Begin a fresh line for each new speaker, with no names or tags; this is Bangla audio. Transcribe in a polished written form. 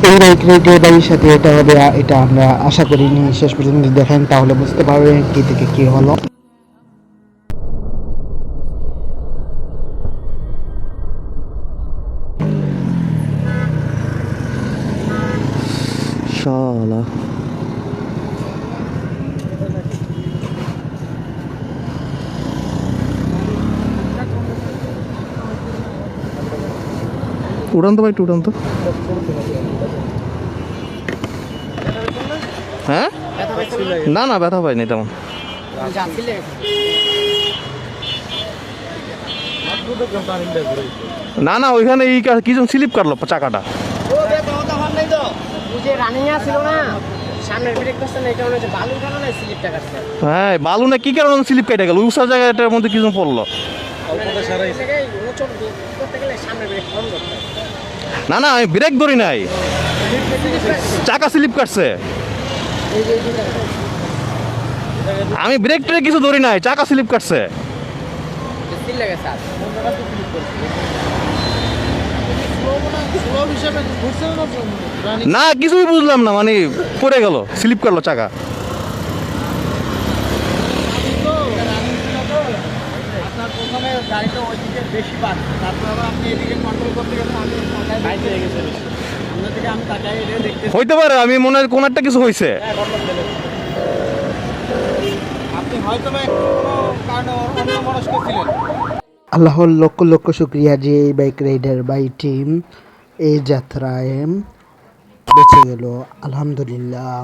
এই বাইক রাইডের বাড়ির সাথে এটা হবে এটা আমরা আশা করিনি। শেষ পর্যন্ত দেখেন তাহলে বুঝতে পারবেন কি থেকে কি হলো।
শালা উড়ান তো ভাই, একটু উড়ান তো। হ্যাঁ, না না ব্যথা পাইনি তেমন। না না ওইখানে এই কিছু স্লিপ কাটলো চাকাটা। হ্যাঁ বালু না কি কারণে স্লিপ কেটে গেল, উঁচা জায়গাটার মধ্যে কিছু পড়লো। না না আমি ব্রেক ধরি নাই, চাকা স্লিপ কাটছে। আমি ব্রেক ট্রেক কিছু ধরি নাই, চাকা স্লিপ কাটছে। না কিছুই বুঝলাম না, মানে পড়ে গেল, স্লিপ করলো চাকা। হইতে পারে, আমি মনে হয় কোন একটা কিছু হয়েছে।
আল্লাহর লক্ষ লক্ষ শুক্রিয়া যে এই বাইক রাইডার বাই টিম এই যাত্রায় বেঁচে গেল, আলহামদুলিল্লাহ।